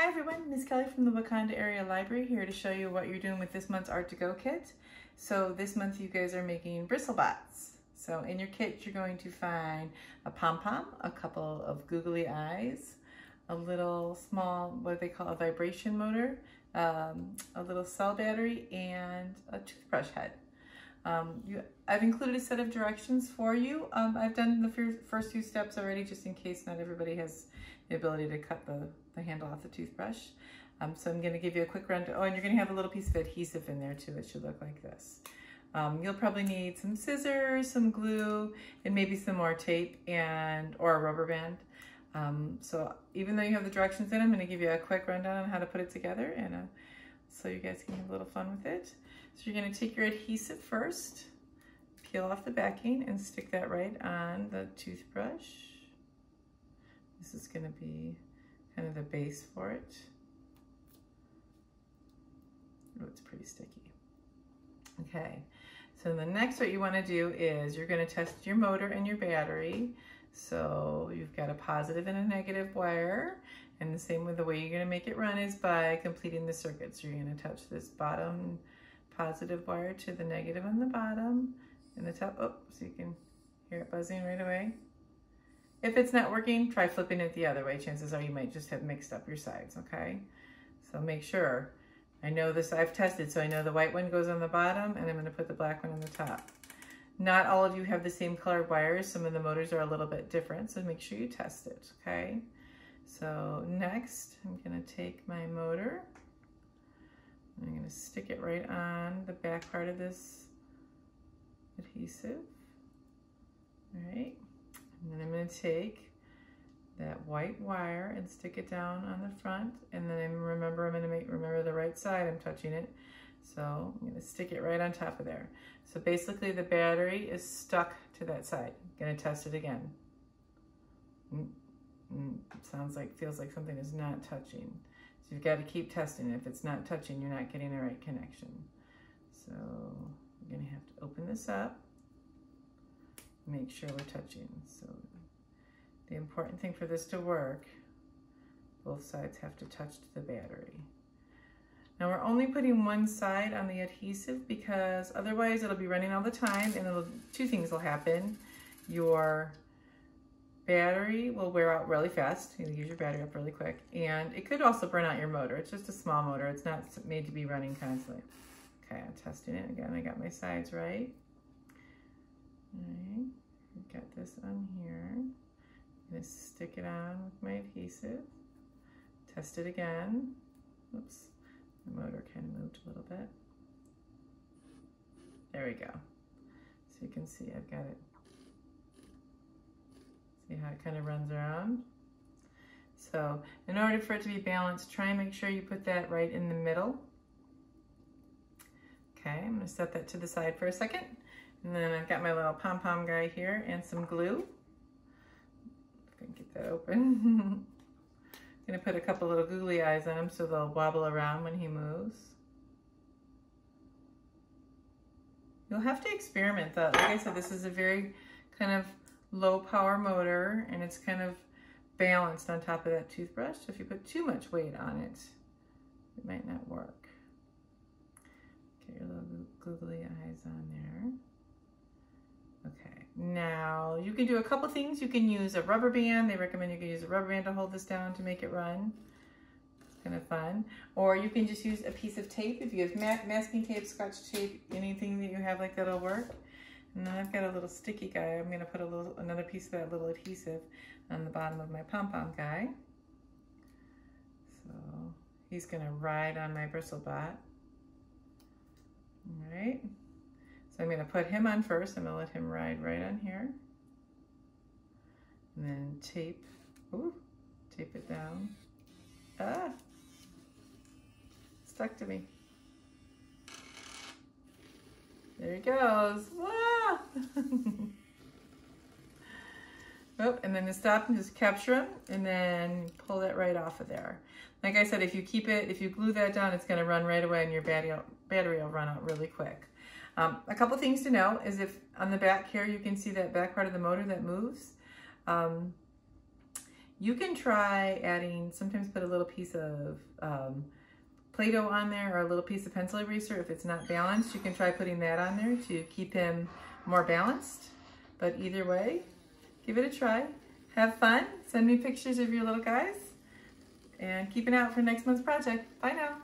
Hi everyone, Miss Kelly from the Wakanda Area Library here to show you what you're doing with this month's Art to Go kit. So this month you guys are making BristleBots. So in your kit you're going to find a pom-pom, a couple of googly eyes, a little small, what they call a vibration motor, a little cell battery, and a toothbrush head. I've included a set of directions for you. I've done the first few steps already just in case not everybody has the ability to cut the handle off the toothbrush. So I'm going to give you a quick run. Oh, and you're going to have a little piece of adhesive in there too. It should look like this. You'll probably need some scissors, some glue, and maybe some more tape or a rubber band. So even though you have the directions in, I'm going to give you a quick rundown on how to put it together, and so you guys can have a little fun with it. So you're going to take your adhesive first, peel off the backing, and stick that right on the toothbrush. This is going to be kind of the base for it. Oh, it's pretty sticky. Okay, so the next what you want to do is you're going to test your motor and your battery. So you've got a positive and a negative wire, and the same with the way you're going to make it run is by completing the circuit. So you're going to touch this bottom positive wire to the negative on the bottom and the top. Oh, so you can hear it buzzing right away. If it's not working, try flipping it the other way. Chances are you might just have mixed up your sides, okay? So make sure. I know this, I've tested, so I know the white one goes on the bottom, and I'm going to put the black one on the top. Not all of you have the same colored wires. Some of the motors are a little bit different, so make sure you test it, okay? So next, I'm going to take my motor. I'm going to stick it right on the back part of this adhesive. All right. And then I'm going to take that white wire and stick it down on the front. And then remember the right side, I'm touching it. So I'm going to stick it right on top of there. So basically the battery is stuck to that side. I'm going to test it again. It feels like something is not touching. So you've got to keep testing it. If it's not touching, you're not getting the right connection. So you're going to have to open this up. Make sure we're touching. So the important thing for this to work, both sides have to touch the battery. Now we're only putting one side on the adhesive because otherwise it'll be running all the time, and two things will happen. Your battery will wear out really fast. You'll use your battery up really quick, and it could also burn out your motor. It's just a small motor. It's not made to be running constantly. Okay, I'm testing it again. I got my sides right. Alright, I've got this on here. I'm going to stick it on with my adhesive. Test it again. Oops, the motor kind of moved a little bit. There we go. So you can see I've got it. See how it kind of runs around? So in order for it to be balanced, try and make sure you put that right in the middle. Okay, I'm going to set that to the side for a second. And then I've got my little pom-pom guy here and some glue. If I can get that open. I'm going to put a couple little googly eyes on him so they'll wobble around when he moves. You'll have to experiment though. Like I said, this is a very kind of low power motor, and it's kind of balanced on top of that toothbrush. So if you put too much weight on it, it might not work. Okay, your little googly eyes on there. Okay, now you can do a couple things. You can use a rubber band. They recommend you can use a rubber band to hold this down to make it run. It's kind of fun. Or you can just use a piece of tape. If you have masking tape, scotch tape, anything that you have like that'll work. And then I've got a little sticky guy. I'm going to put another piece of that little adhesive on the bottom of my pom-pom guy. So he's going to ride on my BristleBot. All right. So I'm going to put him on first. I'm going to let him ride right on here. And then tape it down. Ah! Stuck to me. There he goes. Wah! Oh, and then to stop and just capture him and then pull that right off of there. Like I said, if you glue that down, it's going to run right away and your battery will run out really quick. A couple things to know is if on the back here you can see that back part of the motor that moves. You can try adding, sometimes put a little piece of Play-Doh on there or a little piece of pencil eraser. If it's not balanced, you can try putting that on there to keep him more balanced. But either way, give it a try. Have fun. Send me pictures of your little guys. And keep an eye out for next month's project. Bye now.